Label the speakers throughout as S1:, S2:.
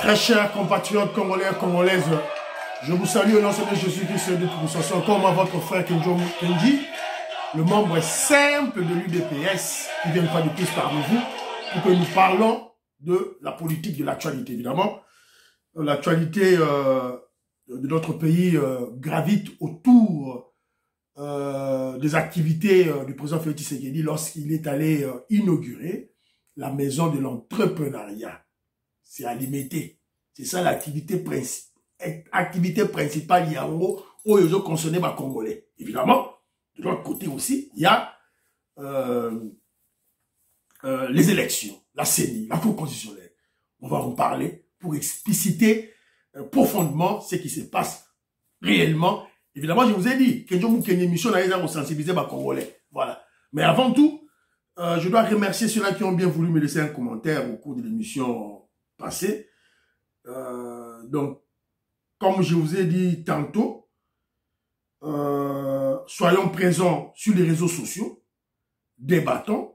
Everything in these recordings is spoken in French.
S1: Très chers compatriotes congolais et congolaises, je vous salue au nom de Jésus-Christ de tout. Comme votre frère Kenjo Kenji, le membre simple de l'UDPS, qui vient pas de plus parmi vous, pour que nous parlons de la politique de l'actualité, évidemment. L'actualité de notre pays gravite autour des activités du président Félix Tshisekedi lorsqu'il est allé inaugurer la maison de l'entrepreneuriat. C'est à limiter. C'est ça l'activité principale yango où ils ont consommé les Congolais. Évidemment, de l'autre côté aussi, il y a les élections, la CENI, la Cour constitutionnelle. On va en parler pour expliciter profondément ce qui se passe réellement. Évidemment, je vous ai dit que nous avons une émission pour sensibiliser les Congolais. Voilà. Mais avant tout, je dois remercier ceux-là qui ont bien voulu me laisser un commentaire au cours de l'émission passée. Donc, comme je vous ai dit tantôt, soyons présents sur les réseaux sociaux, débattons,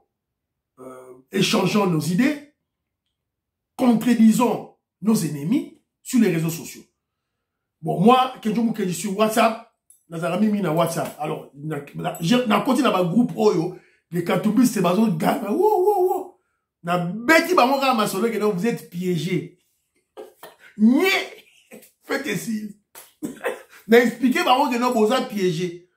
S1: échangeons nos idées, contredisons nos ennemis sur les réseaux sociaux. Bon, moi, quand je suis sur WhatsApp, Nazarami mis na WhatsApp. Alors, na côté na ba groupe Oyo, les Katoubis, c'est bazo gaga. Wow. Na beti ba mon gars solo que vous êtes piégés. Nye, faites ici. Na expliqué ba mon que vous êtes piégés.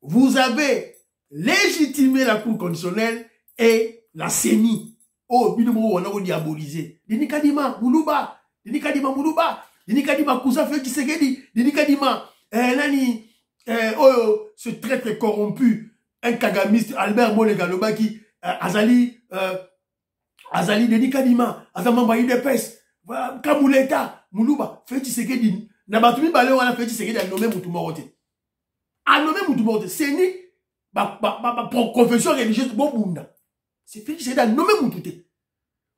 S1: Vous avez légitimé la Cour constitutionnelle et la CENI. Oh, bidoumo on a diabolisé. Dinikadima Moulouba, Dinikadima Moulouba, Dinikadima Kousa Félix Tshisekedi, Dinikadima nani ce traître corrompu, un kagamiste, Albert Molegaloba qui Azali Denikadima, Azamamba Idepes, Kamouleta, Moulouba, Félix Tshisekedi, Nabatumi Balé, on a Félix Tshisekedi à nommer Moutoumorote. À nommer Moutoumorote, c'est ni pour confession religieuse, Bobunda. C'est Félix Tshisekedi à nommer Moutouté.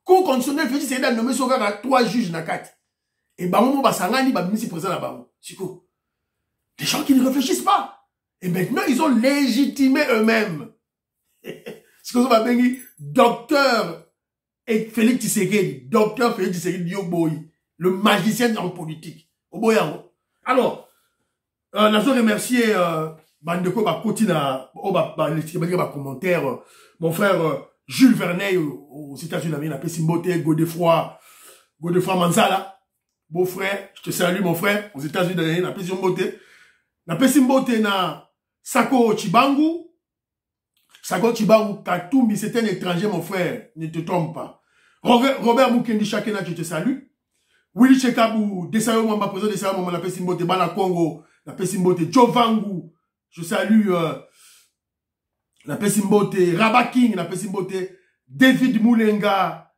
S1: Cour constitutionnelle, Félix Tshisekedi à nommer Soga à 3 juges na 4. Et Bamomo Basangani, Babimisi président là Bamou. Siko. Des gens qui ne réfléchissent pas. Et maintenant, ils ont légitimé eux-mêmes. Ce qu'on va dire, docteur et Félix Tshisekedi, docteur Félix Tshisekedi Yoboyi, le magicien en politique. Alors, nous avons remercié Bandeko Bakotina, commentaire, mon frère Jules Vernet aux États-Unis, il a fait Simboté, Godefroy Manzala, beau frère, je te salue mon frère, aux États-Unis, il a fait Simboté. Na Pesimbote na Sako Chibangu. Sako Chibangu Katumbi, c'est un étranger, mon frère. Ne te trompe pas. Robert Mukendi Chakena, je te salue. Willy Chekabou, Desayo Mwamba, président Desayo Mwamba, na Pesimbote, Bana Congo, na Pesimbote, Jovangu, je salue, na Pesimbote, Rabaking, na Pesimbote, David Moulenga,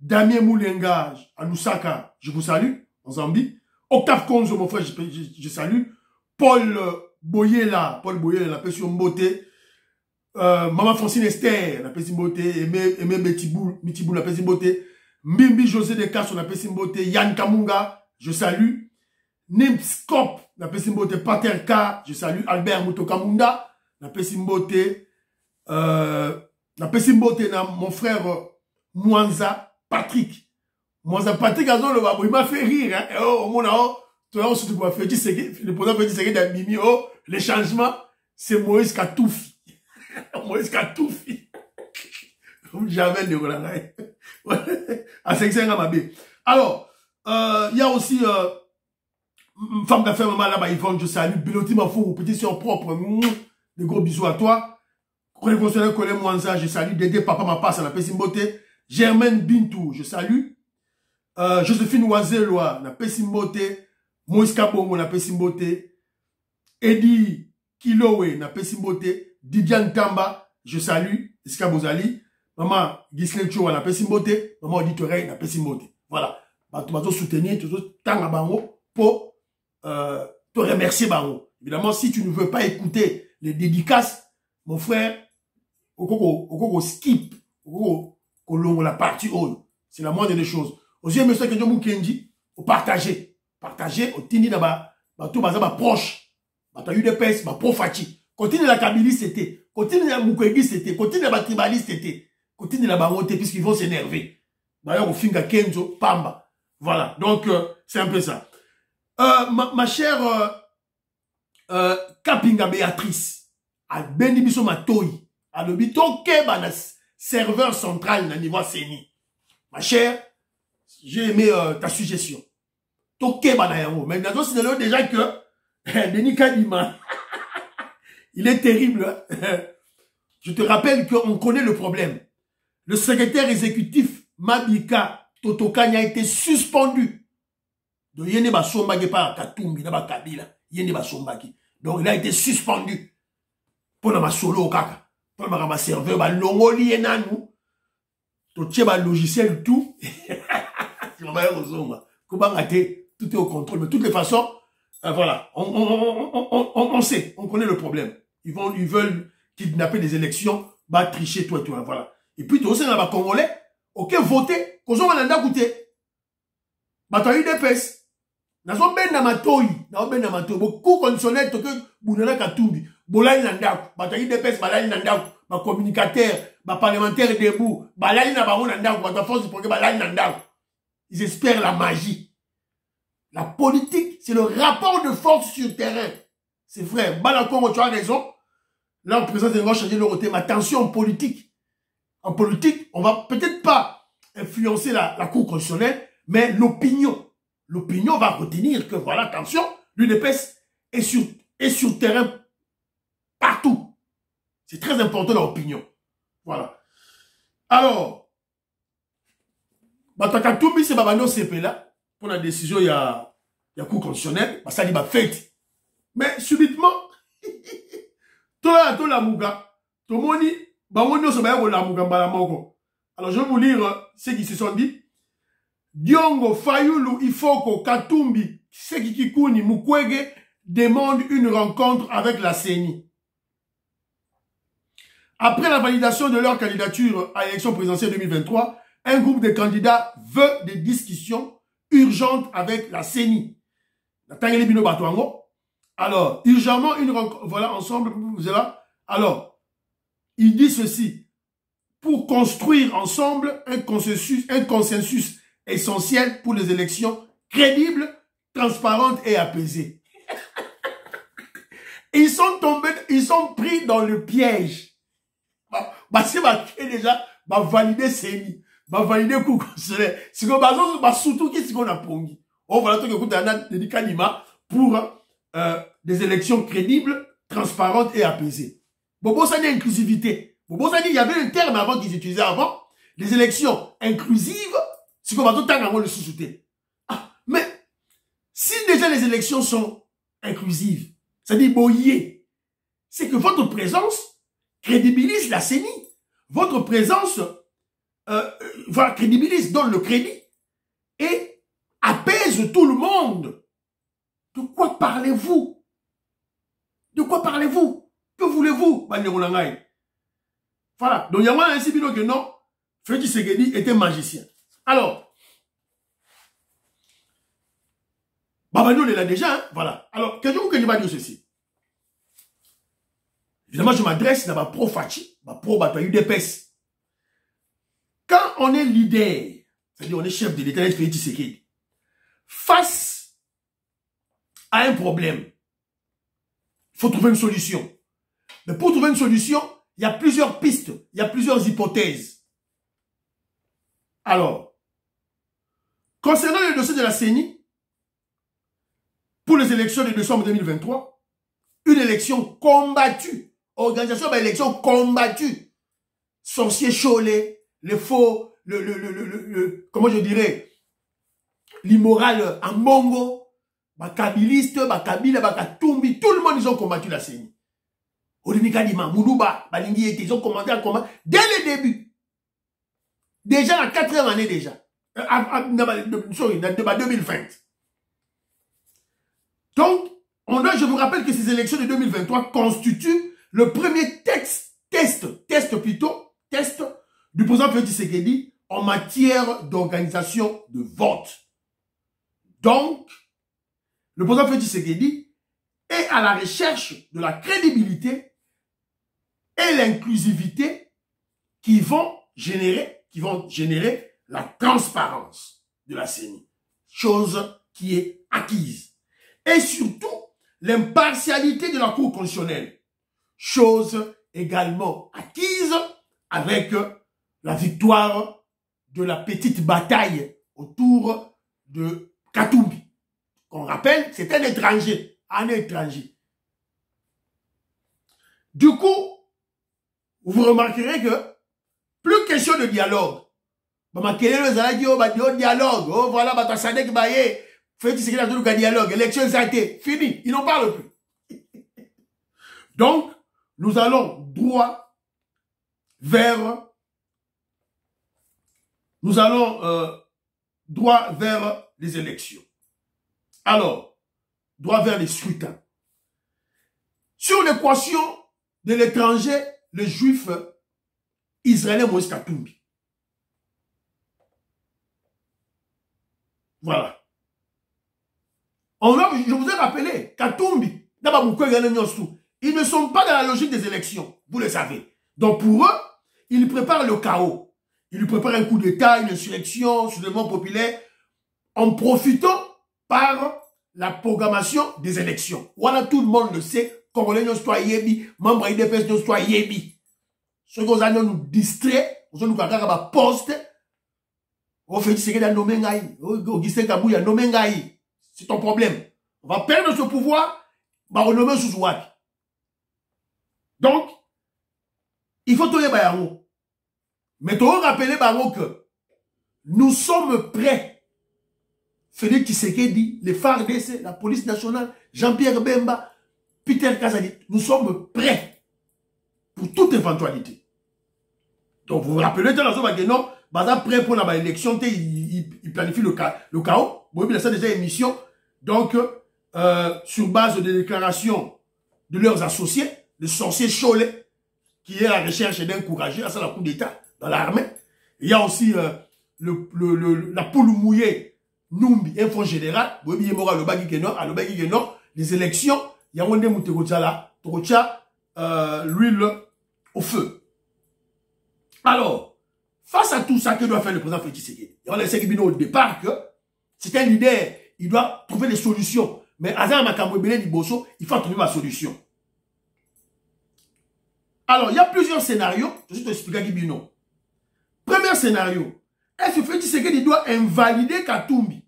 S1: Damien Moulenga, à Lusaka, je vous salue, en Zambie. Octave Konzo, mon frère, je salue. Paul Boyela, la personne Mbote. Maman Francine Esther, la personne Mbote. Aimé Mitibou, la personne Mbote. Mbimbi José de Casso, la personne Mbote. Yann Kamunga, je salue. Nimskop, la personne Mbote. Pater K, je salue. Albert Mutokamunda, la personne Mbote. La personne Mbote, mon frère Mwanza Patrick. Moi, Patrick Azon, il m'a fait rire, hein. Oh, mon tu vois, surtout pour faire le président Félix Tshisekedi d'Amimi, oh, les changements, c'est Moïse Katoufi. Moïse Katoufi. J'avais le Rolanay. À 500 ans, ma bé. Alors, il y a aussi, une femme d'affaires, maman là-bas, Yvonne, je salue. Biloti Mafou, petit sur propre. De gros bisous à toi. Révolutionnaire Colin Mwanza, je salue. Dédé Papa Mapasse, la Pessimboté. Germaine Bintou, je salue. Joséphine Oiseloa, na Pesimbote, Moïse Kabongo, na Pesimbote, Eddie Kilowe, na Pesimbote, Didiane Tamba, je salue, Eskabozali, maman Gisle Choua, na Pesimbote, maman Auditorey, na Pesimbote. Voilà. Tu vas soutenir, tu vas bango pour te remercier bango. Évidemment, si tu ne veux pas écouter les dédicaces, mon frère, au skip, au la partie haut. C'est la moindre des choses. Aussi, monsieur Kenjo Kenji, au partager. Partager, au tini d'aba, tout bazaba proche. Bata UDPS, ba profati. Continue la Kabylie, c'était. Continue la Mukwegi, c'était. Continue la tribaliste, c'était. Continue la barote, puisqu'ils vont s'énerver. D'ailleurs, au finga Kenzo, Pamba. Voilà, donc c'est un peu ça. Ma chère Kapinga Béatrice, à Benibiso Matoi, à l'obito Keba, serveur central, na niveau CENI. Ma chère, j'ai aimé ta suggestion. Tokeba na yango. Mais nous signalons déjà que Denis Kadima, il est terrible. Je te rappelle qu'on connaît le problème. Le secrétaire exécutif Mabika Totokanya a été suspendu. Donc, il ba sombaki par Katumbi, na ba Kabila. Il ba sombaki. Donc, il a été suspendu. Pour ma solo kaka. Pour ma serveur, ba longoli enanu. To tche ba logiciel tout. Tout est au contrôle. Mais de toutes les façons, voilà, on sait, on connaît le problème. Ils veulent kidnapper des élections, bah tricher toi et toi, voilà. Et puis, tu sais, dans les Congolais, ok, voter, qu'on soit en écouter. Bah, tu as eu des pèses. Nazo ben na matoi, beaucoup conditionnel, to que Bounana Katumbi, Bolai Nandak, bah, tu as eu des pèses, Balai Nandak, bah, communicateur, bah, parlementaire debout, Balai Nandak, bah, ta force du programme, Balai Nandak. Ils espèrent la magie. La politique, c'est le rapport de force sur le terrain. C'est vrai. Balakongo, tu as raison. Là, on présente va changer le côté. Mais attention, en politique. En politique, on va peut-être pas influencer la Cour constitutionnelle, mais l'opinion. L'opinion va retenir que, voilà, attention, l'UDPS est sur le terrain partout. C'est très important l'opinion. Voilà. Alors, Batakatumbi, c'est Babano CP là. Pour la décision, il y a Cour constitutionnelle. Ça dit, fait. Mais, subitement, tout la mouga, tout le monde dit, alors, je vais vous lire ce qui se sont dit. Diongo, Fayulu, Ifoko, Katumbi, Sekikikuni, Mukwege demandent une rencontre avec la CENI. Après la validation de leur candidature à l'élection présidentielle 2023, un groupe de candidats veut des discussions urgentes avec la CENI. Alors, urgemment, une rencontre, voilà, ensemble, vous êtes là. Alors, il dit ceci, pour construire ensemble un consensus essentiel pour les élections crédibles, transparentes et apaisées. Ils sont pris dans le piège. C'est déjà, valider CENI. Valider Cour constitutionnelle. C'est que, surtout, qu'est-ce qu'on a pongi. On va la pour des élections crédibles, transparentes et apaisées. Bobo, ça dit inclusivité. Bobo, ça dit, il y avait un terme avant qu'ils utilisaient avant. Les élections inclusives, c'est qu'on va tout le temps le sous-souter. Ah, mais, si déjà les élections sont inclusives, ça dit boyer, c'est que votre présence crédibilise la CENI. Votre présence crédibilise, donne le crédit et apaise tout le monde. De quoi parlez-vous? De quoi parlez-vous? Que voulez-vous? Voilà. Donc, il y a un sibino que non, Félix Tshisekedi était magicien. Alors, Babano est là déjà, hein? Voilà. Alors, quelqu'un qui va dire ceci. Évidemment, je m'adresse à ma pro Fachi, ma pro UDPS. Quand on est leader, c'est-à-dire on est chef de l'État, Félix Tshisekedi, face à un problème, il faut trouver une solution. Mais pour trouver une solution, il y a plusieurs pistes, il y a plusieurs hypothèses. Alors, concernant le dossier de la CENI, pour les élections de décembre 2023, une élection combattue, organisation d'élection combattue, sorcier Cholet, les faux, comment je dirais, l'immoral en Bongo, Bakabiliste, Bakabila, Bakatumbi, tout le monde, ils ont combattu la CENI. Olinika Dima, Moulouba, Balingi, ils ont commandé un combat dès le début. Déjà la 4e année déjà. Sorry, dans 2020. Donc, je vous rappelle que ces élections de 2023 constituent le premier test du président Félix Tshisekedi en matière d'organisation de vote. Donc, le président Félix Tshisekedi est à la recherche de la crédibilité et l'inclusivité qui vont générer la transparence de la CENI, chose qui est acquise. Et surtout, l'impartialité de la Cour constitutionnelle, chose également acquise avec la victoire de la petite bataille autour de Katumbi. On rappelle, c'est un étranger. Du coup, vous remarquerez que plus question de dialogue. Dialogue. Oh, voilà, Batasadek Baye. Faites ce qu'il a dit le dialogue. Élection santé. Fini. Ils n'en parlent plus. Donc, nous allons droit vers les élections. Alors, droit vers les scrutins. Sur l'équation de l'étranger, le juif israélien Moïse Katumbi. Voilà. Je vous ai rappelé, Katumbi, ils ne sont pas dans la logique des élections, vous le savez. Donc pour eux, ils préparent le chaos. Ils préparent un coup d'État, une insurrection, soulèvement populaire, en profitant par la programmation des élections. Voilà, tout le monde le sait. Congolais nous soient yebi, membres IDPS nous soient yebi. Ce que vous allez nous distraire, vous allez nous faire un poste. On fait ce qu'il y a nommé Ngaï. Augustin Kabou, il y a nommé Ngaï. C'est ton problème. On va perdre ce pouvoir, on va renommer Souzouaki. Donc, il faut tout les bayango. Mais tu dois rappeler bayango que nous sommes prêts. Félix Tshisekedi, les FARDC, la police nationale, Jean-Pierre Bemba, Peter Kazadi, nous sommes prêts pour toute éventualité. Donc, vous vous rappelez, dans la zone de non, prêt pour l'élection, il planifie le chaos. Bon, il a ça déjà émission. Donc, sur base de déclarations de leurs associés, le sorcier Cholet, qui est à la recherche d'encourager à ça la coup d'État dans l'armée. Il y a aussi la poule mouillée Numbi, info général, les élections, il y a un monde l'huile au feu. Alors, face à tout ça, que doit faire le président Félix Tshisekedi? On a essayé au départ que c'est un leader, il doit trouver des solutions. Mais Azan Makambo Belé Bosso, il faut trouver ma solution. Alors, il y a plusieurs scénarios. Je vais t'expliquer Gibino. Premier scénario. Est-ce que Félix Tshisekedi doit invalider Katumbi?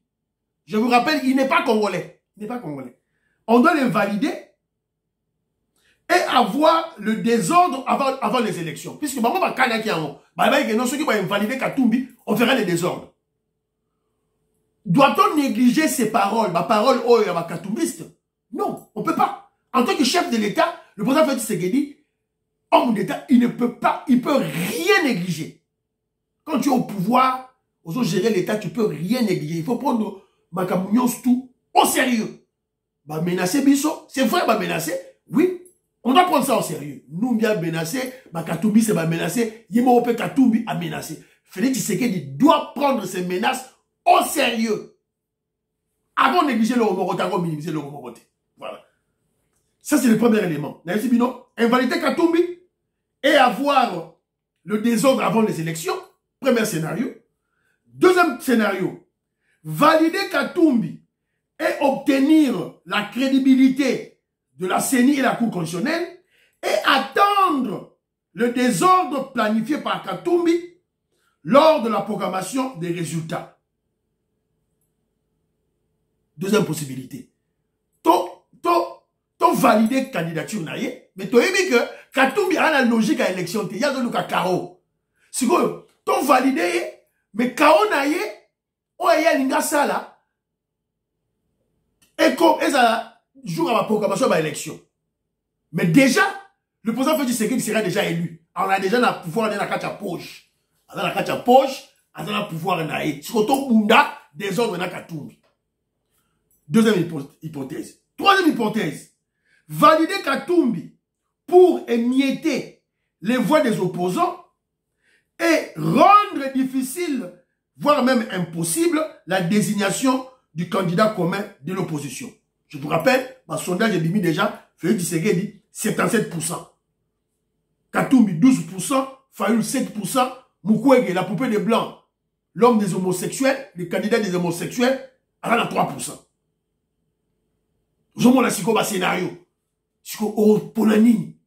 S1: Je vous rappelle, il n'est pas congolais. Il n'est pas congolais. On doit l'invalider et avoir le désordre avant les élections. Puisque maman va canner qui en ceux qui vont invalider Katumbi, on fera les désordres. Doit-on négliger ces paroles, ma parole oh ma katumbiste? Non, on ne peut pas. En tant que chef de l'État, le président Félix Tshisekedi, homme d'État, il ne peut pas, il peut rien négliger. Quand tu es au pouvoir, pour gérer l'État, tu peux rien négliger. Il faut prendre ma camounios tout au sérieux. Bah menacer Bisso, c'est vrai, bah menacer, oui. On doit prendre ça au sérieux. Nous, bien menacé, ma Katumbi, c'est ma menacé, Yimope Katumbi a menacé. Félix Tshisekedi doit prendre ces menaces au sérieux. Avant de négliger le Romoroté, avant de minimiser le Romoroté. Voilà. Ça, c'est le premier élément. Invalider Katumbi et avoir le désordre avant les élections. Premier scénario. Deuxième scénario. Valider Katumbi et obtenir la crédibilité de la CENI et la Cour constitutionnelle et attendre le désordre planifié par Katumbi lors de la programmation des résultats. Deuxième possibilité. Tu valider la candidature, mais tu as vu que Katumbi a la logique à l'élection. Il y a de Karo. Si tu valider, mais Karo naye, on y a l'inga sala, et comme ça jour à la programmation de l'élection. Mais déjà, le président Félix Tshisekedi sera déjà élu. On a déjà le pouvoir de la carte à poche. On a la carte à poche, on a le pouvoir de la carte. Si on a bunda, désordre dans Katumbi. Deuxième hypothèse. Troisième hypothèse. Valider Katumbi pour émietter les voix des opposants et rendre difficile, voire même impossible, la désignation du candidat commun de l'opposition. Je vous rappelle, ma sondage est mis déjà, Félix Tshisekedi 77%. Katumbi 12%, Fayoul 7%, Mukwege, la poupée des Blancs, l'homme des homosexuels, le candidat des homosexuels, à 3%. Je m'en ai un scénario. Oh, Ponanini.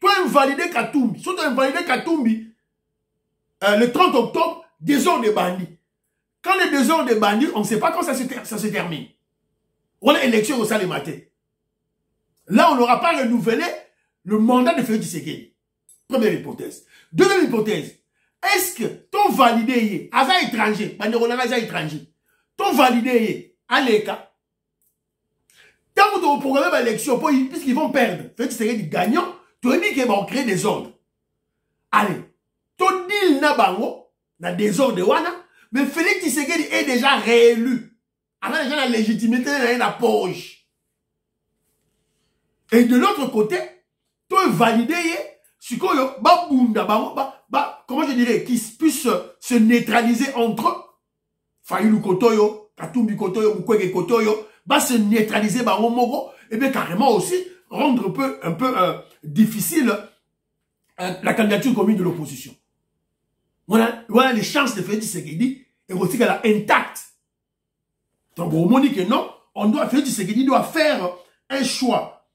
S1: Toi, invalidé Katumbi. Si tu as invalidé Katumbi, le 30 octobre, désordre des bandits. Quand les désordres des bandits, on ne sait pas quand ça se termine. On a élection au salle matin. Là, on n'aura pas renouvelé le mandat de Félix Tshisekedi. Première hypothèse. Deuxième hypothèse. Est-ce que ton validé est à étranger, ton validé est à l'ECA, tant que tu programmes l'élection, puisqu'ils vont perdre, Félix Tshisekedi gagnant, tu as dit qu'ils vont créer des ordres. Allez, ton deal n'a pas na désordre wana, mais Félix Tshisekedi est déjà réélu. Alors déjà la légitimité dans la poche. Et de l'autre côté, toi validé comment je dirais, qu'ils puissent se neutraliser entre eux. Fayulu Kotoyo, Katumbi Kotoyo, Mukwege Kotoyo, se neutraliser et bien carrément aussi rendre un peu difficile la candidature commune de l'opposition. Voilà les chances de Félix Tshisekedi et aussi qu'elle est intacte. Donc on dit que non, Félix Tshisekedi doit faire un choix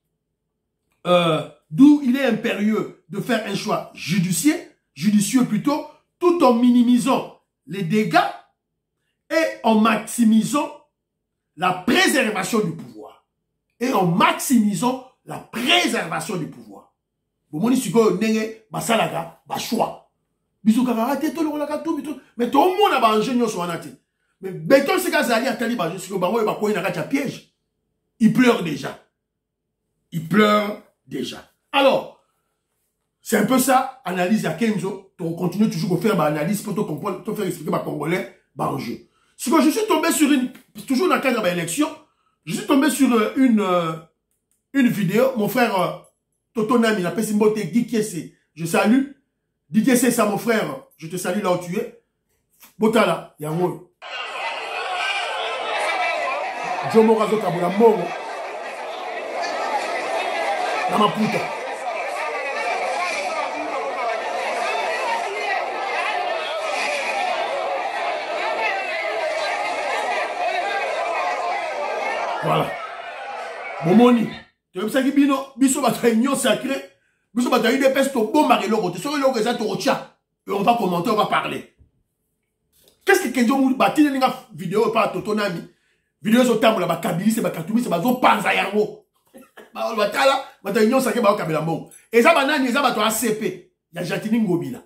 S1: d'où il est impérieux de faire un choix judicieux plutôt, tout en minimisant les dégâts et en maximisant la préservation du pouvoir. Et en maximisant la préservation du pouvoir. Mais tout le monde a un ingénieur sur un thé. Mais béton, c'est qu'à Zali a tali, piège. Il pleure déjà. Il pleure déjà. Alors, c'est un peu ça, analyse à Kenzo. Tu continues toujours à faire ma analyse pour te comprendre, te faire expliquer ma Congolais, en jeu. Si je suis tombé sur toujours dans le cadre de l'élection, je suis tombé sur une vidéo, mon frère Toto Nami, il appelle Simbote Guy Kiese. Je salue. Didier c'est ça mon frère, je te salue là où tu es. Botala, Yango. Jomo Razo Kabula Mongo. Namaputa. Voilà. Momoni. Tu veux ça qui bino, biso ba réunion sacrée. Biso ba taille des pestes au bon mari l'autre. Sur l'autre ça to tia. Et on va commenter, on va parler. Qu'est-ce que Kenzo mou ba tine nga vidéo par Toto Nami. Vidéo sur table la ba kabili c'est ba katumi c'est ba zo panza yango. Ba ba tala, ba réunion sacrée ba kabila mbongo. Et ça banani ça ba to ACP. Ya Jantini Ngobila.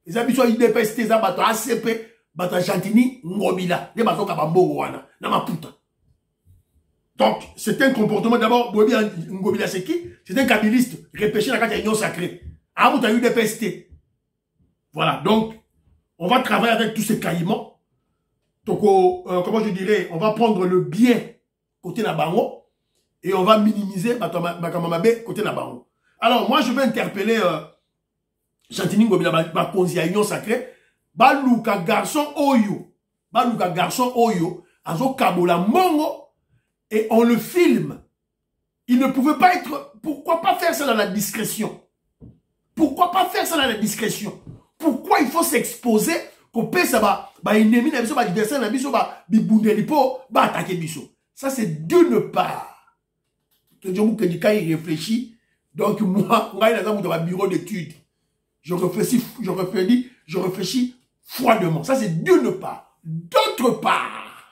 S1: Et ça biso IDPST ça ba to ACP, ba to Jantini Ngobila. Les ba zo ka mbongo wana na maputa. Donc, c'est un comportement d'abord, Ngobila c'est qui? C'est un kabiliste, repêché dans la réunion sacrée. Ah, vous avez eu des PST. Voilà, donc, on va travailler avec tous ces caïmans. Donc, comment je dirais, on va prendre le bien côté Nabango et on va minimiser Bakamamabe côté Nabango. Alors, moi, je vais interpeller Jantini Ngobila, ma réunion sacrée. Baluka garçon Oyo, Azo Kabola Mongo. Et on le filme. Il ne pouvait pas être... Pourquoi pas faire ça dans la discrétion? Pourquoi pas faire ça dans la discrétion? Pourquoi il faut s'exposer qu'on paie ça ennemi na biso adversaire na biso bibundeli po attaquer biso. Ça c'est d'une part. Que Djomou Kendika il réfléchit. Donc moi, dans un bureau d'études. Je réfléchis froidement. Ça c'est d'une part. D'autre part,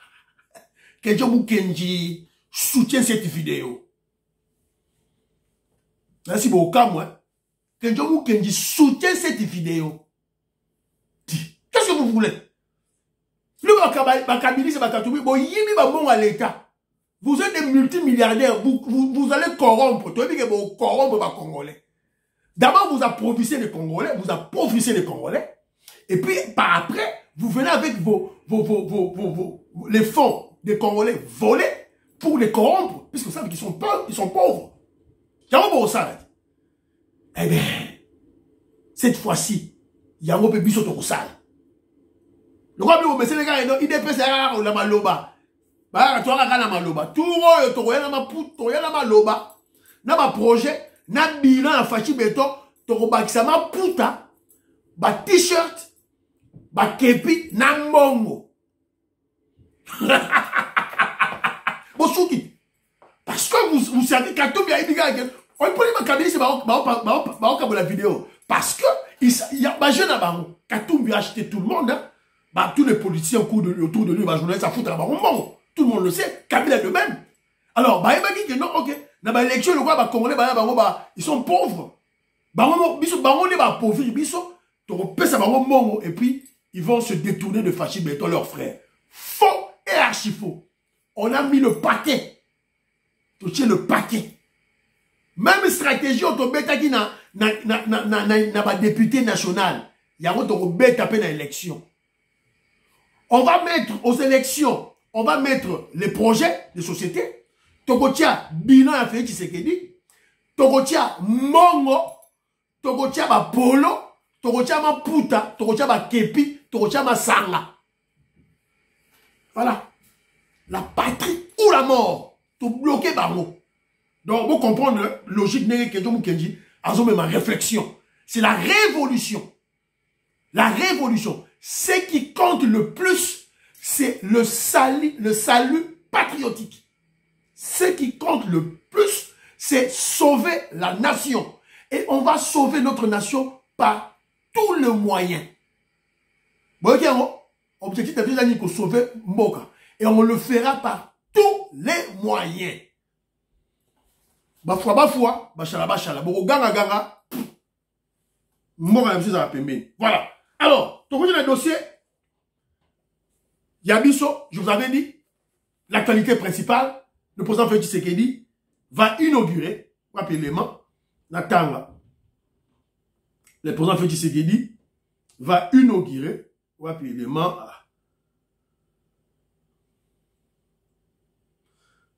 S1: que Djomou Kenji soutient cette vidéo. Merci beaucoup, moi. Que Djomou Kenji soutient cette vidéo. Qu'est-ce que vous voulez? Le Bakabili, c'est Bakatoumi. Bon, yimi ba mon à l'État. Vous êtes des multimilliardaires. Vous allez corrompre. Tu veux dire que vous corrompre les Congolais. D'abord, vous approvissez les Congolais. Et puis, par après, vous venez avec les fonds des Congolais volés pour les corrompre, puisque vous savez qu'ils sont pauvres. Eh bien, cette fois-ci, il y a un peu plus de sale. Le roi de Sénégal, il dépêche à la maloba. Bah, tu as la maloba. Tout le monde, tu as la maloba. Dans ma projet, na bilan, na fachi béton, tu as ma puta, ba t-shirt, bakepi na mbongo. Bosuki. Parce que vous savez, quand on vient à Ibiga, on peut dire que c'est la vidéo. Parce que, il y a un jeune à Baron. Quand on vient acheter tout le monde, hein, bah, tous les policiers autour de lui, bah, journalistes, ça fout à Baron. Bon, tout le monde le sait. Kabila de même. Alors, bah, il m'a dit que non, ok. Dans l'élection, le quoi, bah, Congolais, bah, ils sont pauvres. Baron, ils sont pauvres, ils sont, et puis, ils vont se détourner de Fachi Beton, leurs frères. Faux et archi faux. On a mis le paquet. Tu tiens le paquet. Même stratégie, on te bête qui n'a pas député national. Il y a un bête à peine à l'élection. On va mettre aux élections, on va mettre les projets de société. Tokotia, bilan à fait, Tshisekedi. Tokotia, Mongo. Tokotia, Polo. Tokotia, Puta. Tokotia, Kepi. Tokotia, Sanga. Voilà. La patrie ou la mort. Tout bloqué par nous. Donc, vous comprenez, logique, ma réflexion. C'est la révolution. La révolution. Ce qui compte le plus, c'est le salut patriotique. Ce qui compte le plus, c'est sauver la nation. Et on va sauver notre nation par tous les moyens. Bon, ok, objectif de pour sauver Mboka. Et on le fera par tous les moyens. Bafwa, bachala, boko ganga, Mboka na la pembe. Voilà. Alors, tu connais le dossier. Yabiso, je vous avais dit, l'actualité principale, le président Félix Tshisekedi va inaugurer, rapidement, la Tanga. Le président Félix Tshisekedi va inaugurer, rapidement,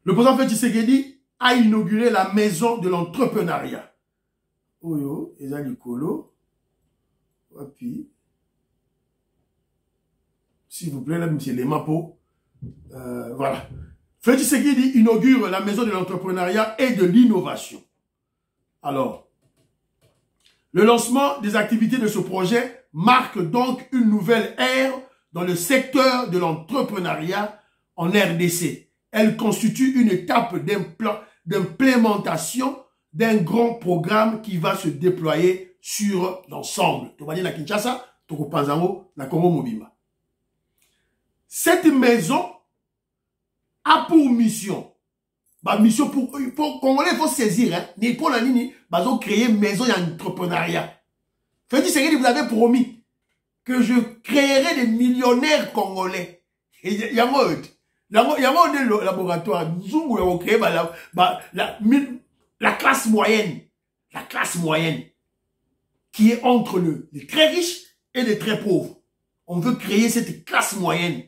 S1: le président Félix Tshisekedi a inauguré la maison de l'entrepreneuriat. Oyo, Eza Likolo, puis, s'il vous plaît, là, monsieur Lemapo, voilà. Félix Tshisekedi inaugure la maison de l'entrepreneuriat et de l'innovation. Alors, le lancement des activités de ce projet marque donc une nouvelle ère dans le secteur de l'entrepreneuriat en RDC. Elle constitue une étape d'implémentation d'un grand programme qui va se déployer sur l'ensemble. Tu vas dire la Kinshasa, tu vas la Congo Mobimba. Cette maison a pour mission, mission pour Congolais, il faut saisir, hein, ni pour la nini, créer une maison d'entrepreneuriat. Félix Tshisekedi, vous avez promis que je créerai des millionnaires congolais. Et il y a un laboratoire, nous avons créé la classe moyenne. La classe moyenne qui est entre les très riches et les très pauvres. On veut créer cette classe moyenne.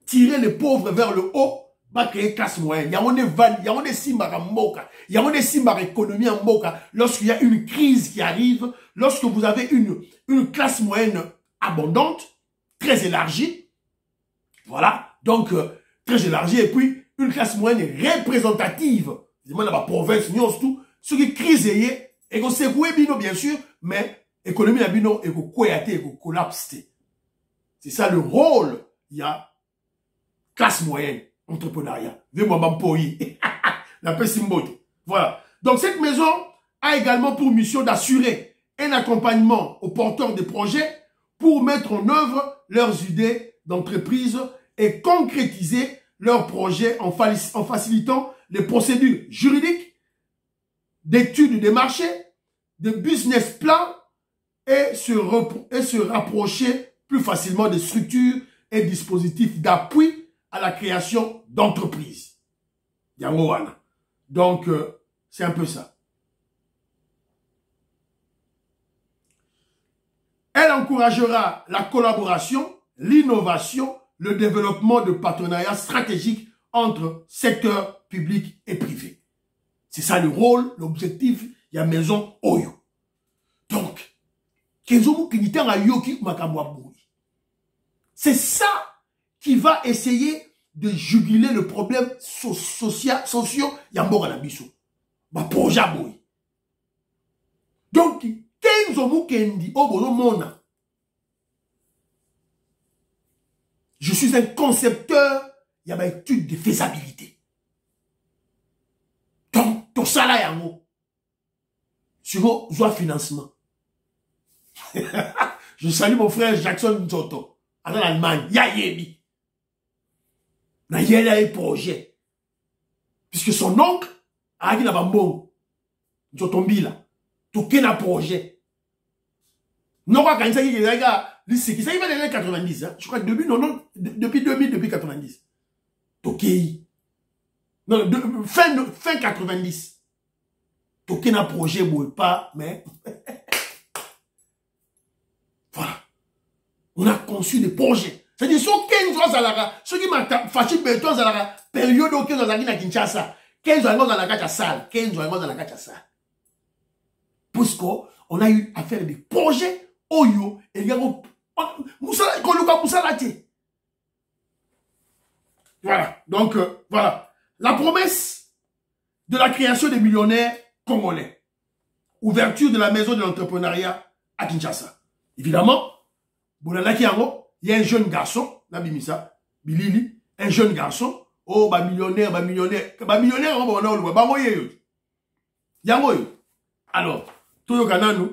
S1: Tirer les pauvres vers le haut, va créer classe moyenne. Il y a des simbara mboka. Il y a des simbara économie en mboka. Lorsqu'il y a une crise qui arrive, lorsque vous avez une classe moyenne abondante, très élargie, voilà, donc très élargie, et puis une classe moyenne représentative. Dans la province, tout, ce qui crise et qu'on secoué bino bien sûr, mais économie la bino et qu'on koyate et qu'on collapse. C'est ça le rôle. Il y a classe moyenne, entrepreneuriat. La paix symbolique. Voilà. Donc cette maison a également pour mission d'assurer un accompagnement aux porteurs de projets pour mettre en œuvre leurs idées d'entreprise et concrétiser leurs projets en facilitant les procédures juridiques, d'études des marchés, de business plan et se rapprocher plus facilement des structures et dispositifs d'appui à la création d'entreprises. Yangowana. Donc, c'est un peu ça. Elle encouragera la collaboration, l'innovation, le développement de partenariats stratégiques entre secteurs publics et privés. C'est ça le rôle, l'objectif, il y a maison Oyo. Donc, c'est ça qui va essayer de juguler le problème socio yamboka na biso. Ba projet boy. Donc, Kenzo Mukendi, Obono Mona. Je suis un concepteur, il y a une étude de faisabilité. Donc, tout ça là, yango. Sur le financement. Je salue mon frère Jackson Nzoto, en Allemagne. Il y a Yébi. Il y a un projet. Puisque son oncle, a dit un bon. Nzoto Mbila. Tout un projet. Non, quand il s'agit de lycée, qui s'agit des années 90, hein. Je crois que depuis 2000, depuis 90. Tokei. Non, fin 90. Tokei n'a projet, pas, mais. Voilà. On a conçu des projets. C'est-à-dire, ceux qui m'ont fâché béton, c'est la période où ils ont à Kinshasa. 15 ans dans la carte à salle. 15 ans dans la carte à salle. Puisqu'on a eu à faire des projets. Oyo, et il y a voilà. Donc, voilà. La promesse de la création des millionnaires congolais. Ouverture de la maison de l'entrepreneuriat à Kinshasa. Évidemment, il y a un jeune garçon, Nabimisa, Bilili, un jeune garçon, oh, millionnaire. Alors, Toyo Kananu,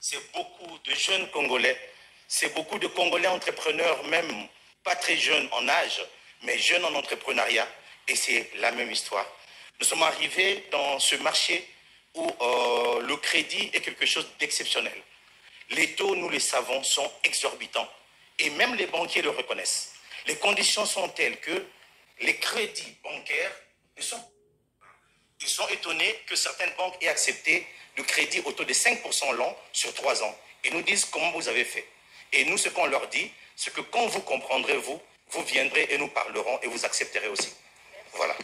S2: c'est beaucoup de jeunes Congolais, c'est beaucoup de Congolais entrepreneurs, même pas très jeunes en âge, mais jeunes en entrepreneuriat, et c'est la même histoire. Nous sommes arrivés dans ce marché où le crédit est quelque chose d'exceptionnel. Les taux, nous les savons, sont exorbitants, et même les banquiers le reconnaissent. Les conditions sont telles que les crédits bancaires, ils sont étonnés que certaines banques aient accepté le crédit au taux de 5% long sur 3 ans. Ils nous disent comment vous avez fait. Et nous, ce qu'on leur dit, c'est que quand vous comprendrez, vous viendrez et nous parlerons et vous accepterez aussi. Voilà.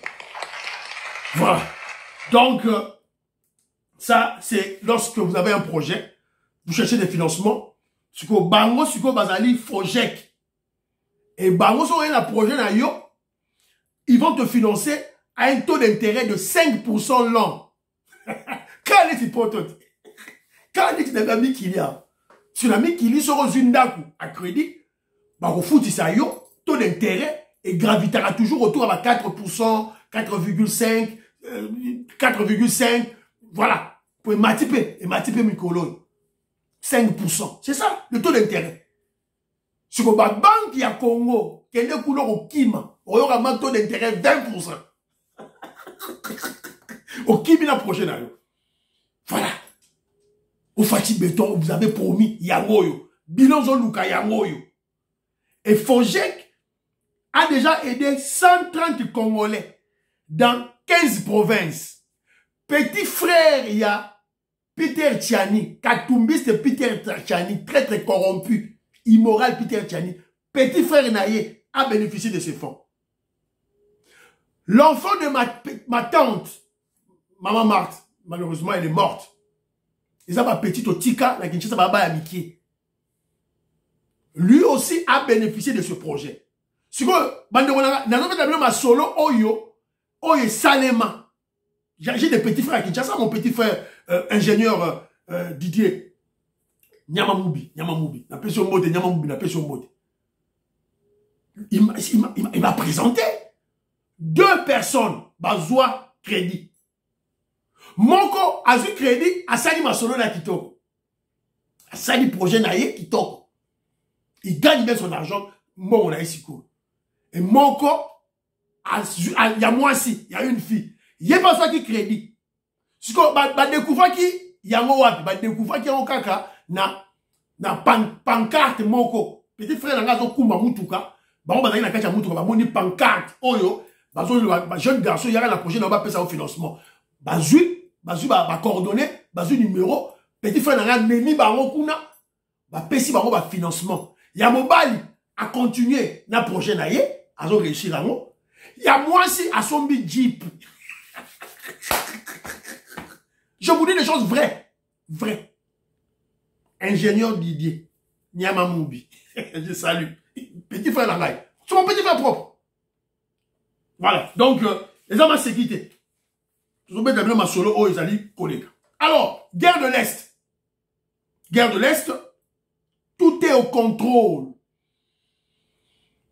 S1: Voilà. Donc, ça, c'est lorsque vous avez un projet, vous cherchez des financements, ce que Bango, ce que Bazali, Fojek. Et Bango, si vous avez un projet, ils vont te financer à un taux d'intérêt de 5% long. Quand est-ce important? Quand est-ce ami qu'il y a? Si l'ami qu'il y a sur une daku à crédit, au foot, il taux d'intérêt et gravitera toujours autour à 4%, 4,5, 4,5, voilà. Pour ématiper Mikolo. 5%. C'est ça, le taux d'intérêt. Sur la banque, il y a Congo, qui est de couleur au Kima, il y aura un taux d'intérêt 20%. Au Kima, la prochaine. Voilà. Au Fati Béton, vous avez promis Yangoyo. Bilan Zoluka Yangoyo. Et Fojek a déjà aidé 130 Congolais dans 15 provinces. Petit frère, il y a Peter Tchani, Katumbiste Peter Tchani, très très corrompu, immoral Peter Tchani. Petit frère Naye a bénéficié de ces fonds. L'enfant de ma tante, Maman Marthe, malheureusement elle est morte. Ils ont ma petite Otika, la Kinshasa Baba Amitié. Lui aussi a bénéficié de ce projet. Si vous ma solo Oyo Salema. J'ai des petits frères à Kinshasa, mon petit frère ingénieur Didier Nyamamoubi, la pression mode, Nyamamoubi, la pression mode. Il m'a présenté 2 personnes, Bazoua Crédit. Moko a eu crédit à Sali Masolo na Kitoko. À Sali projet naïe Kitoko. Il gagne bien son argent, moi on a ici cool. Et Moko, il y a moi aussi, il y a une fille. Il y a pas ça qui crédit. Si on va découvrir qui, il y a un wapi, va découvrir qui est un kaka, na pancarte Moko. Petit frère n'a pas kumba mutuka. Bah on va aller na kacha mutuka, bah on dit pancarte. Oyo, bah jeune garçon, il y a la prochaine, on va payer ça au financement. Bah ba coordonnées, bazu numéro, petit frère n'a neni bango kuna, ba pesi bango ba financement. Ya mobile a continué na projet na ye, azo réussir lango. Ya moi si a sombi Jeep. Je vous dis des choses vraies. Vraies. Ingénieur Didier, Nyamamoubi. Je salue. Petit frère Nangaï. C'est mon petit frère propre. Voilà. Donc, les hommes à sécurité. Tout le monde ma solo, oh, ils allaient collègues. Alors, guerre de l'Est. Guerre de l'Est, tout est au contrôle.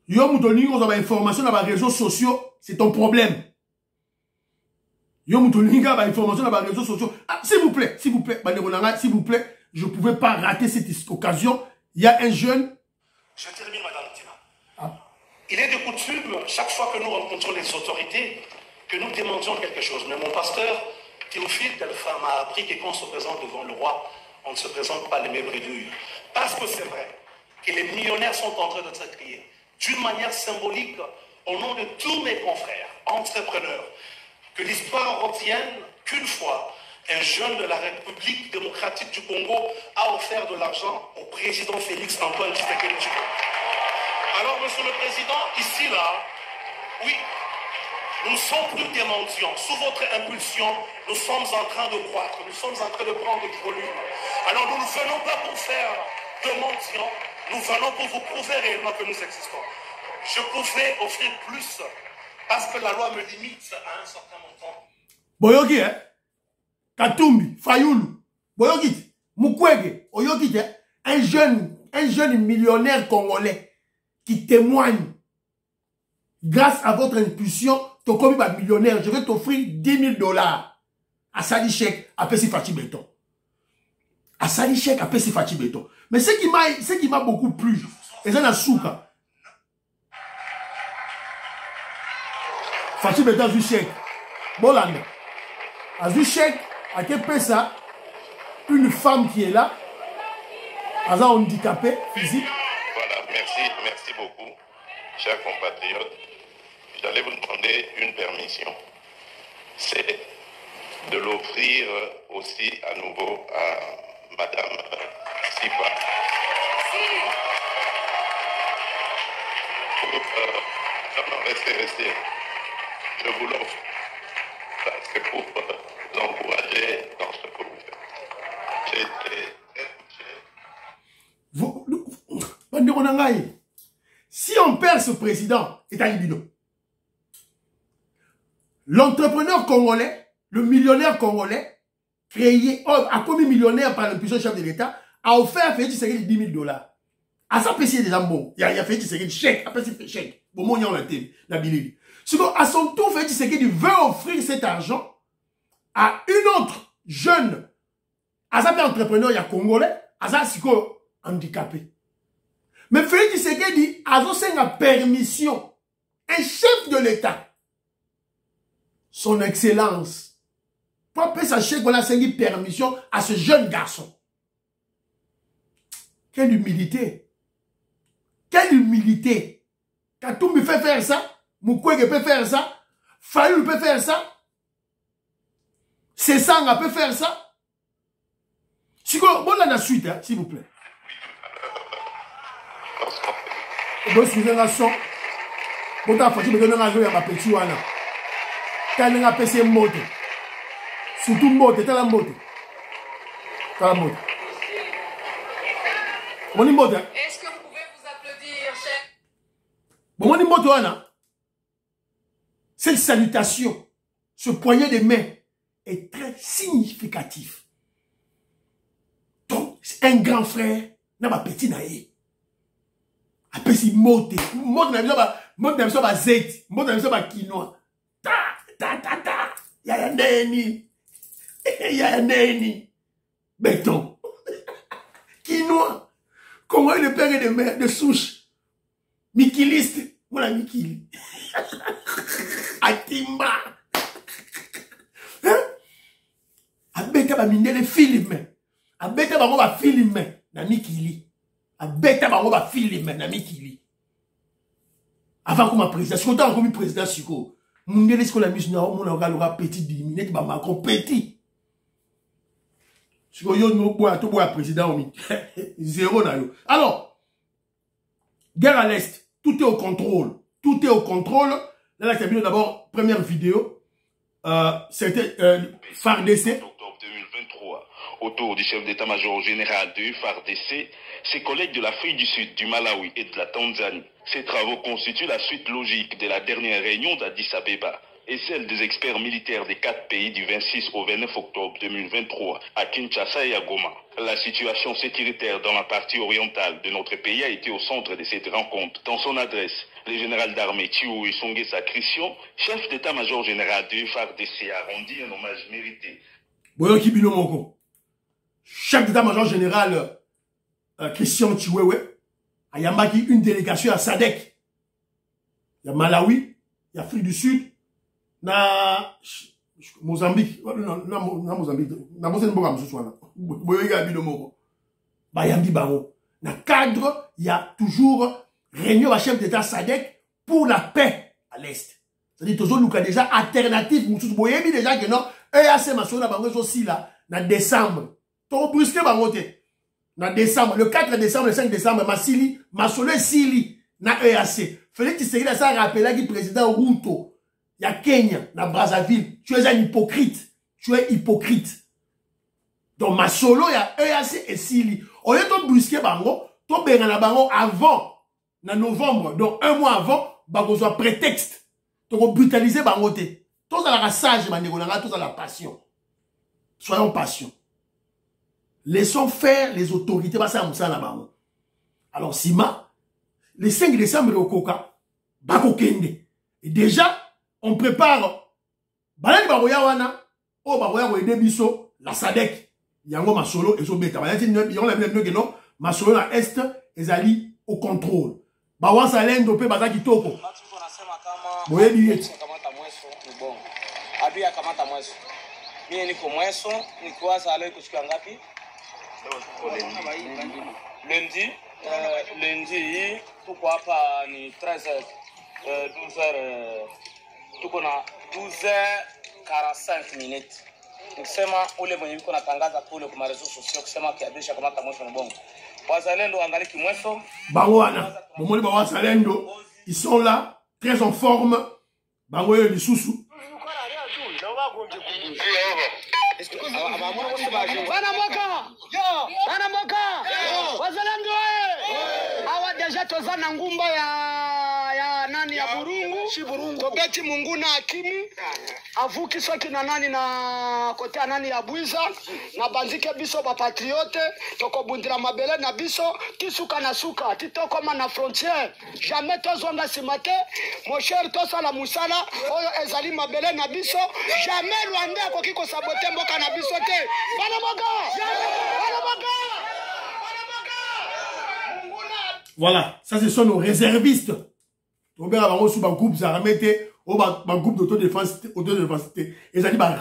S1: Yo Moutoninga, vous avez information dans les réseaux sociaux, c'est ton problème. Yo Moutoninga, information dans les réseaux sociaux. Ah, s'il vous plaît, s'il vous plaît, je ne pouvais pas rater cette occasion. Il y a un jeune.
S3: Je termine, Madame Tina. Ah. Il est de coutume, chaque fois que nous rencontrons les autorités, que nous demandions quelque chose. Mais mon pasteur, Théophile Delphin, m'a appris que quand on se présente devant le roi, on ne se présente pas les mêmes bredouilles. Parce que c'est vrai que les millionnaires sont en train de se crier d'une manière symbolique au nom de tous mes confrères, entrepreneurs, que l'histoire retienne qu'une fois, un jeune de la République démocratique du Congo a offert de l'argent au président Félix Antoine Tshisekedi Tshilombo. Alors, monsieur le président, ici, là, oui, nous ne sommes plus des mendiants. Sous votre impulsion, nous sommes en train de croître, nous sommes en train de prendre du volume. Alors, nous ne venons pas pour faire de mendiants, nous venons pour vous prouver réellement que nous existons. Je pouvais offrir plus parce que la loi me limite à un certain montant.
S1: Boyoki, hein? Katumbi, Fayoulou, Boyoki, Mukwege, Oyoki, un jeune millionnaire congolais qui témoigne grâce à votre impulsion, tu comme un millionnaire, je vais t'offrir 10 000 $. À Sali Chek, à Pessi Fati Béton. À Sali Chek, à Pessi Fati Béton. Mais ce qui m'a beaucoup plu, et c'est la souka. Fati Béton, Zuchek. Bolanda. À Zuchek, à Kepesa, une femme qui est là, à un handicapé physique.
S4: Voilà, merci beaucoup, chers compatriotes. J'allais vous demander une permission. C'est de l'offrir aussi à nouveau à Madame Sifa. Restez. Je vous l'offre. C'est pour vous encourager dans ce que vous faites. J'ai été très touché.
S1: Si on perd ce président, c'est un bidon. L'entrepreneur congolais, le millionnaire congolais, créé, a commis millionnaire par le puissant chef de l'État, a offert à Félix Tshisekedi 10 000 $. À ça, c'est déjà bon. Il y a Félix Tshisekedi chèque, après c'est chèque. Bon, moi, il y a un thème, la bilili. À son tour, Félix Tshisekedi veut offrir cet argent à une autre jeune, à ça, entrepreneur, il y a congolais, à ça, c'est handicapé. Mais Félix Tshisekedi a une permission. Un chef de l'État. Son Excellence. Pour appeler sa chèque, on a une permission à ce jeune garçon. Quelle humilité. Quelle humilité. Katumbi fait faire ça. Mukwege peut faire ça. Fayoulou peut faire ça. Sessanga peut faire ça. Bon, là, la suite, hein, s'il vous plaît. Bon, excusez-moi, son. Bon, t'as fait, je me donne un jeu à ma petite wana. Quand on a PC mote. Surtout mote, t'as la mote. T'as la mote. Mon mote, hein.
S5: Est-ce que vous pouvez vous applaudir, chef?
S1: Bon, mon mote, wana. Cette salutation, ce poignet de main est très significatif. Donc, c'est un grand frère, n'a pas petit naïe. Après, c'est moté. Moté n'a pas zét. Moté n'a pas quinoa. Ta. Y'a neni. Béton. Quinoa. Comment il est père de mère, de souche. Mikiliste. Voilà, Mikili. Atimba. Hein? Abeta ba minele film. Abeta ba film. Na Mikili. Abeta ba film. Na Mikili. Avant qu'on m'a président, si on t'a encore mis président Siko, mon Dieu, est-ce que la mise n'a pas petit diminué, bah Macron petit. Si on y a tout bois président, zéro na yo. Alors, guerre à l'Est, tout est au contrôle. Tout est au contrôle. Là, la d'abord, première vidéo, c'était FARDC.
S4: Octobre 2023, autour du chef d'état-major général de FARDC, ses collègues de l'Afrique du Sud, du Malawi et de la Tanzanie. Ces travaux constituent la suite logique de la dernière réunion d'Addis Abeba, et celle des experts militaires des 4 pays du 26 au 29 octobre 2023 à Kinshasa et à Goma. La situation sécuritaire dans la partie orientale de notre pays a été au centre de cette rencontre. Dans son adresse, le général d'armée Chiou Isongesa Christian, chef d'état-major général de FARDC, a rendu un hommage mérité.
S1: Boyoki Binomoko, chef d'état-major général Christian Chiwewe, a yambaki une délégation à SADC. Il y a Malawi, il y a Afrique du Sud, na Mozambique, na Mozambique, na na cadre, il y a toujours réunion à chef d'état SADC pour la paix à l'Est. C'est-à-dire, toujours, nous avons déjà alternative, nous avons déjà que non, EAC Masona Bango aussi là, na décembre. Ton brusque Bangote, na décembre, le 4 décembre, le 5 décembre, Masili, Masole Sili, na EAC. Félix Tshisekedi ça rappelé qui président Ruto, il y a Kenya, na Brazzaville. Tu es un hypocrite. Tu es hypocrite. Donc Masolo, il y a EAC et Sili. Au lieu de brusquer Bango, tu es na Bango avant, na novembre, donc un mois avant, Bango soit prétexte. Tu as brutalisé Bango. Tous à la sage, tous à la passion. Soyons patients. Laissons faire les autorités. Alors, Sima, le 5 décembre au Koka, Bako Kende. Et déjà, on prépare. Balani Baroya Wana, O Baroya Wede Biso, la SADC, Yango Masolo et Zobeta. Yon la même non, Masolo la Est, Ezali au contrôle. Bawan Salen Dopé Bazaki Toko. Boye Biet.
S6: Abi akamata mweso. Mimi niko mweso, nikuwaza leo kuchukua ngapi? Lundi tuko hapa ni 13h 12h tuko na 12h45 minutes. Nikisema ule mwenye yuko natangaza kule kwa marezo sosio kusema kiabisha kamata mweso mbongo. Wazalendo angaliki mweso.
S1: Bawana, bomoli ba wazalendo, ils sont là, très en forme. Bango yo lisusu.
S7: Bana moka wazalendo hawa deja toza na ngumba ya nani ya Burungu Tobeti Munguna Akimu avuki soki na nani na kote ya nani ya Bwiza na banzike biso ba patriote toko bundira mabele na biso tisuka na suka titoko na frontière jamais tozonga simate mon cher tosa la musala oyo ezali mabele na biso jamais Rwanda akoki ko saboter mboka na biso te bana moka.
S1: Voilà, ça ce sont nos réservistes. On va avoir aussi un groupe armé, un groupe d'autodéfense, ils ont dit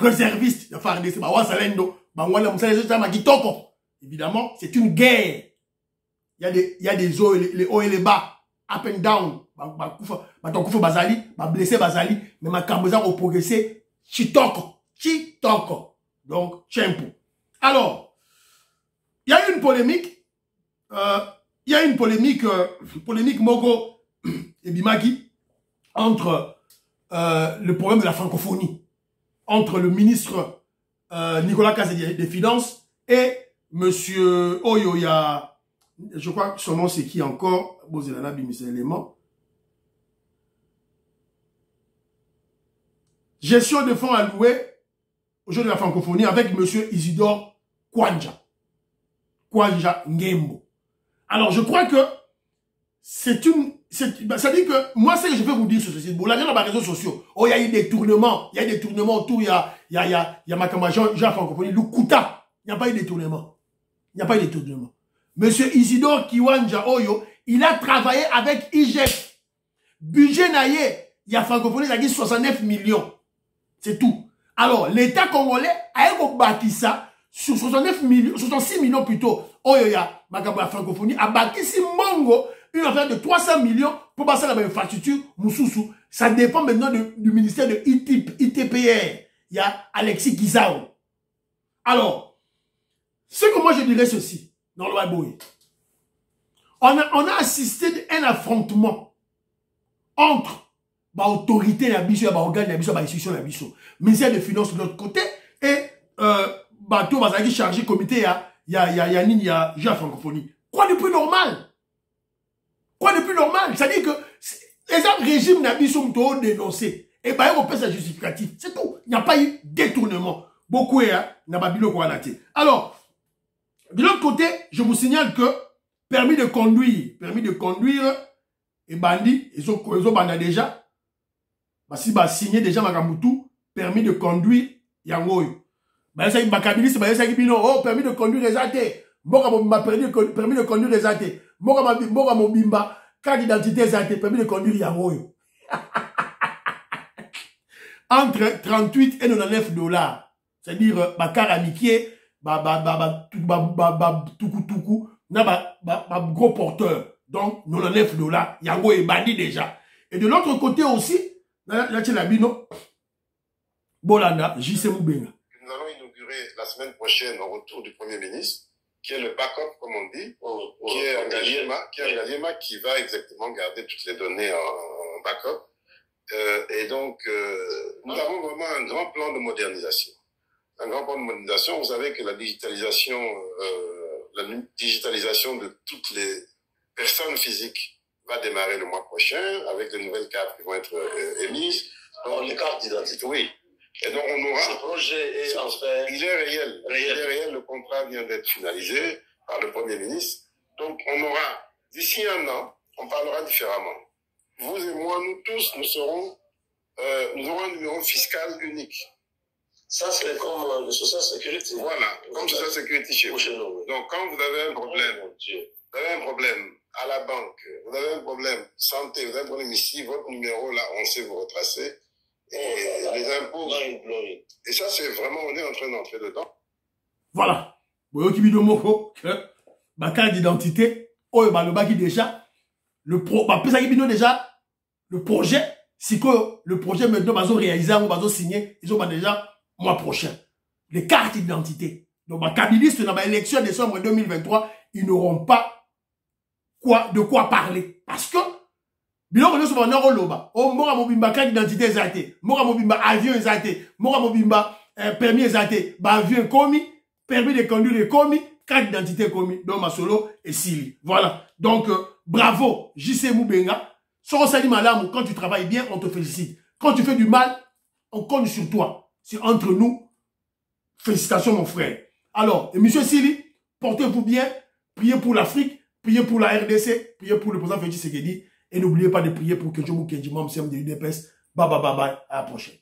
S1: réservistes. Il y a FARDC, évidemment, c'est une guerre. Il y a des hauts les hauts et les bas, up and down. Bazali, blessé Bazali, mais ma camboza au progressé, Chitoko. Donc, Chempo. Alors, il y a eu une polémique. Il y a une polémique Mogo et Bimaki entre le problème de la francophonie, entre le ministre Nicolas Kazé des Finances et monsieur Oyoya, je crois que son nom c'est qui encore, Bozelana Bimise élément. Gestion de fonds alloués au jeu de la francophonie avec monsieur Isidore Kwanja Ngembo. Alors, je crois que ça dit que, moi, ce que je vais vous dire sur ceci, bon, là, il y a les réseaux sociaux. Oh, il y a eu des tournements autour, il y a ma camarade Jean Francophonie, Lukuta. Il n'y a pas eu de tournement. Monsieur Isidore Kiwanja Oyo, il a travaillé avec IGF. Budget naïe, il y a Francophonie, ça dit 69 millions. C'est tout. Alors, l'État congolais a bâti ça sur 69 millions, 66 millions plutôt. Oyoya, Makaba francophonie, a bâti si Mongo une affaire de 300 millions pour passer la infrastructure Moussoussou. Ça dépend maintenant du ministère de ITPR. Il y a Alexis Gizao. Alors, ce que moi je dirais ceci, dans le Waboui, on a assisté à un affrontement entre l'autorité, l'organe, l'institution, ministère des Finances de l'autre côté, et bateau Bazaki chargé comité, il y a Jean Francophonie. Quoi de plus normal? C'est-à-dire que les régime n'a pas dénoncé. Et bah, on peut sa justificatif. C'est tout. Il n'y a pas eu détournement. Beaucoup, hein, n'a pas bilo quoi naté. Alors, de l'autre côté, je vous signale que permis de conduire, et bandit, ils ont bandit déjà. Bah, si bah signé déjà Makamutu, permis de conduire, yangoyo. Bah, ça y est, Bakabilis, bah, ça y est, bino, oh, permis de conduire des athées. Moka mobimba, permis de conduire des athées. Moka mobimba, carte d'identité des athées, permis de conduire yangoyo. Entre 38 et 99 $. C'est-à-dire, Bakar Amikie, tuku, gros porteur. Donc, 99 $. Yango est bandit déjà. Et de l'autre côté aussi, là, tu l'as vu, non? Bolanda, JC Moubenga.
S8: Nous allons inaugurer la semaine prochaine au retour du Premier ministre, qui est le backup, comme on dit, qui est un Galiema qui va exactement garder toutes les données en backup. Et donc, nous avons vraiment un grand plan de modernisation. Un grand plan de modernisation. Vous savez que la digitalisation de toutes les personnes physiques va démarrer le mois prochain avec les nouvelles cartes qui vont être émises.
S3: Donc, les cartes d'identité.
S8: Oui. Et donc, on aura...
S3: Ce projet est en fait...
S8: Il est réel. Il est réel. Le contrat vient d'être finalisé par le Premier ministre. Donc, on aura, d'ici un an, on parlera différemment. Vous et moi, nous tous, nous aurons un numéro fiscal unique.
S3: Ça, c'est comme le Social Security.
S8: Voilà, comme Social Security chez vous. Donc, quand vous avez un problème, à la banque, vous avez un problème santé, vous avez un problème ici, votre numéro, là, on sait vous retracer. Et les impôts. Et ça, c'est vraiment, on est en train d'entrer dedans.
S1: Voilà. Vous voyez qui dit mot ma carte d'identité, oh, bah, le baki déjà, le projet, c'est que le projet maintenant, ils ont réalisé, ils ont signé, ils ont déjà, mois prochain. Les cartes d'identité. Donc, ma cabiliste, dans l'élection de décembre 2023, ils n'auront pas de quoi parler. Parce que, biloko nyonso bana koloba o mboka mobimba carte d'identité ezate mboka mobimba avion ezate mboka mobimba permis ezate ba avion komi permis de conduire komi carte d'identité komi donc masolo et sili voilà donc bravo JC Moubenga soko sali malamu quand tu travailles bien on te félicite quand tu fais du mal on compte sur toi c'est entre nous félicitations mon frère alors et monsieur Sili portez-vous bien priez pour l'Afrique priez pour la RDC priez pour le président Félix Tshisekedi. Et n'oubliez pas de prier pour que je vous Kenji Mam Sem de l'UDPS. Bye bye bye bye. À la prochaine.